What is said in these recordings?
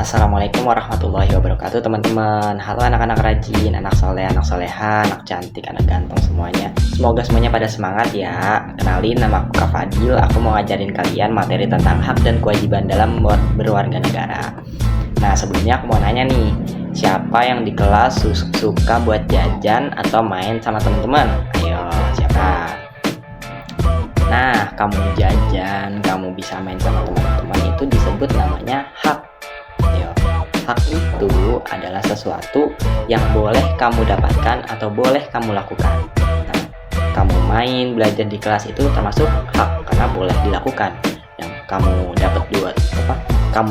Assalamualaikum warahmatullahi wabarakatuh teman-teman. Halo anak-anak rajin, anak soleh, anak soleha, anak cantik, anak ganteng semuanya. Semoga semuanya pada semangat ya. Kenalin, nama aku Kak Fadil. Aku mau ngajarin kalian materi tentang hak dan kewajiban dalam berwarga negara. Nah, sebelumnya aku mau nanya nih, siapa yang di kelas suka buat jajan atau main sama teman-teman? Ayo, siapa? Nah, kamu jajan, kamu bisa main sama teman-teman, itu disebut namanya hak. Hak itu adalah sesuatu yang boleh kamu dapatkan atau boleh kamu lakukan. Nah, kamu main, belajar di kelas itu termasuk hak karena boleh dilakukan. Yang kamu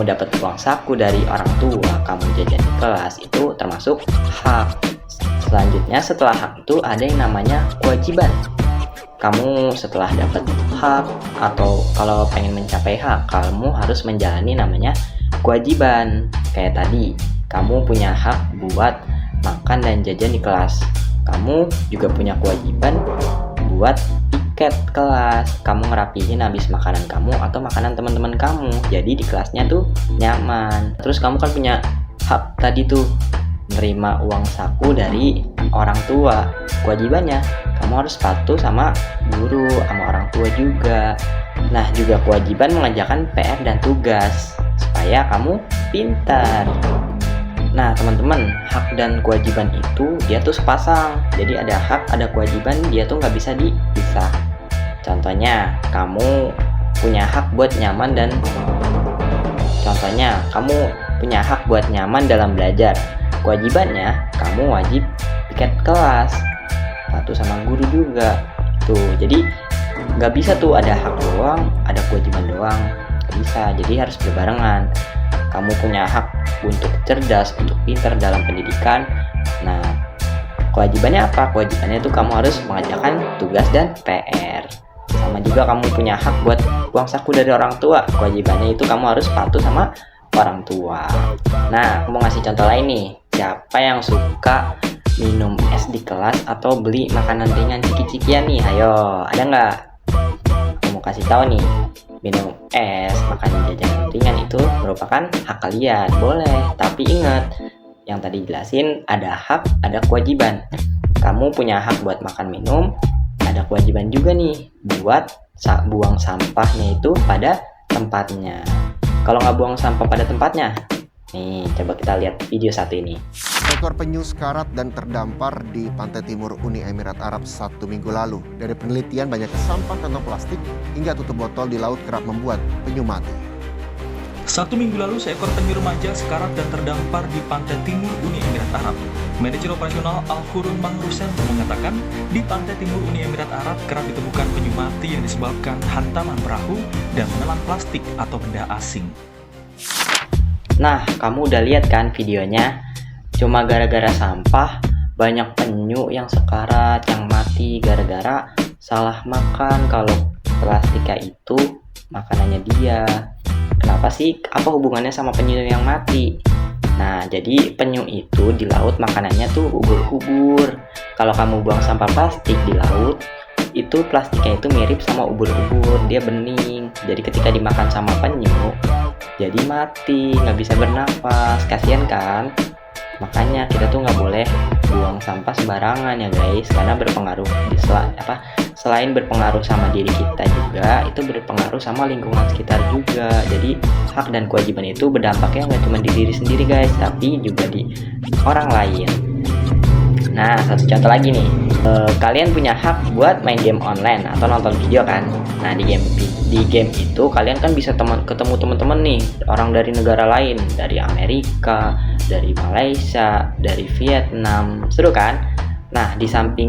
dapat uang saku dari orang tua, kamu jajan di kelas itu termasuk hak. Selanjutnya setelah hak itu ada yang namanya kewajiban. Kamu setelah dapat hak atau kalau pengen mencapai hak, kamu harus menjalani namanya kewajiban. Kayak tadi, kamu punya hak buat makan dan jajan di kelas. Kamu juga punya kewajiban buat tiket kelas. Kamu ngerapihin habis makanan kamu atau makanan teman-teman kamu. Jadi di kelasnya tuh nyaman. Terus kamu kan punya hak tadi tuh, nerima uang saku dari orang tua. Kewajibannya, kamu harus patuh sama guru, sama orang tua juga. Nah, juga kewajiban mengerjakan PR dan tugas supaya kamu pintar. Nah, teman-teman, hak dan kewajiban itu dia tuh sepasang. Jadi ada hak, ada kewajiban, dia tuh nggak bisa dipisah. Contohnya, kamu punya hak buat nyaman dalam belajar. Kewajibannya, kamu wajib tiket kelas, patuh sama guru juga. Tuh, jadi nggak bisa tuh ada hak doang, ada kewajiban doang. Bisa, jadi harus berbarengan. Kamu punya hak untuk cerdas, untuk pintar dalam pendidikan. Nah, kewajibannya apa? Kewajibannya itu kamu harus mengerjakan tugas dan PR. Sama juga kamu punya hak buat uang saku dari orang tua. Kewajibannya itu kamu harus patuh sama orang tua. Nah, aku mau ngasih contoh lain nih. Siapa yang suka minum es di kelas atau beli makanan ringan ciki-cikian nih? Ayo, ada nggak? Aku mau kasih tahu nih. Minum es, makan jajanan ringan itu merupakan hak kalian, boleh. Tapi ingat, yang tadi jelasin ada hak, ada kewajiban. Kamu punya hak buat makan minum, ada kewajiban juga nih buat buang sampahnya itu pada tempatnya. Kalau nggak buang sampah pada tempatnya, nih coba kita lihat video satu ini. Ekor penyu sekarat dan terdampar di pantai timur Uni Emirat Arab 1 minggu lalu. Dari penelitian, banyaknya sampah kantong plastik hingga tutup botol di laut kerap membuat penyu mati. 1 minggu lalu, seekor penyu remaja sekarat dan terdampar di pantai timur Uni Emirat Arab. Manajer operasional Al-Khurun Mangrusen mengatakan, di pantai timur Uni Emirat Arab kerap ditemukan penyu mati yang disebabkan hantaman perahu dan menelan plastik atau benda asing. Nah, kamu udah lihat kan videonya? Cuma gara-gara sampah, banyak penyu yang sekarat, yang mati gara-gara salah makan. Kalau plastika itu makanannya dia. Kenapa sih? Apa hubungannya sama penyu yang mati? Nah, jadi penyu itu di laut makanannya tuh ubur-ubur. Kalau kamu buang sampah plastik di laut, itu plastiknya itu mirip sama ubur-ubur, dia bening. Jadi ketika dimakan sama penyu, jadi mati, nggak bisa bernafas. Kasian kan? Makanya kita tuh nggak boleh buang sampah sembarangan ya guys, karena berpengaruh selain berpengaruh sama diri kita juga, itu berpengaruh sama lingkungan sekitar juga. Jadi hak dan kewajiban itu berdampaknya nggak cuma di diri sendiri guys, tapi juga di orang lain. Nah, satu contoh lagi nih, kalian punya hak buat main game online atau nonton video kan. Nah, di game itu kalian kan bisa ketemu teman-teman nih, orang dari negara lain, dari Amerika, dari Malaysia, dari Vietnam. Seru kan? Nah, di samping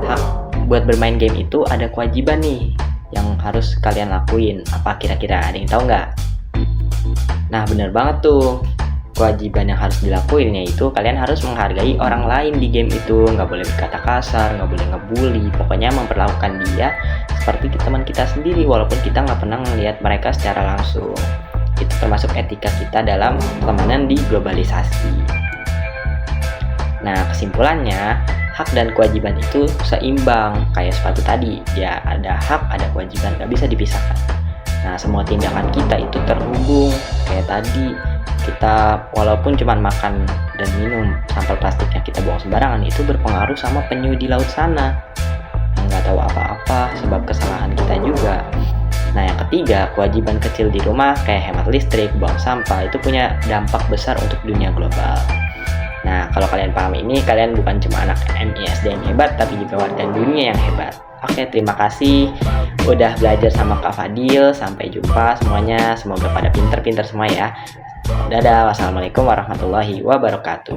hak buat bermain game itu ada kewajiban nih yang harus kalian lakuin. Apa kira-kira, ada yang tahu nggak? Nah, bener banget tuh. Kewajiban yang harus dilakuin yaitu kalian harus menghargai orang lain di game itu. Nggak boleh berkata kasar, nggak boleh ngebully. Pokoknya memperlakukan dia seperti teman kita sendiri, walaupun kita nggak pernah melihat mereka secara langsung. Itu termasuk etika kita dalam pertemanan di globalisasi. Nah, kesimpulannya, hak dan kewajiban itu seimbang. Kayak sepatu tadi, ya ada hak, ada kewajiban, nggak bisa dipisahkan. Nah, semua tindakan kita itu terhubung. Kayak tadi, kita walaupun cuma makan dan minum, sampah plastik yang kita buang sembarangan itu berpengaruh sama penyu di laut sana yang nggak tahu apa-apa sebab kesalahan kita juga. Nah, yang ketiga, kewajiban kecil di rumah kayak hemat listrik, buang sampah itu punya dampak besar untuk dunia global. Nah, kalau kalian paham ini, kalian bukan cuma anak MISD yang hebat, tapi juga warga dunia yang hebat. Oke, terima kasih udah belajar sama Kak Fadil. Sampai jumpa semuanya. Semoga pada pinter-pinter semua ya. Dadah, wassalamualaikum warahmatullahi wabarakatuh.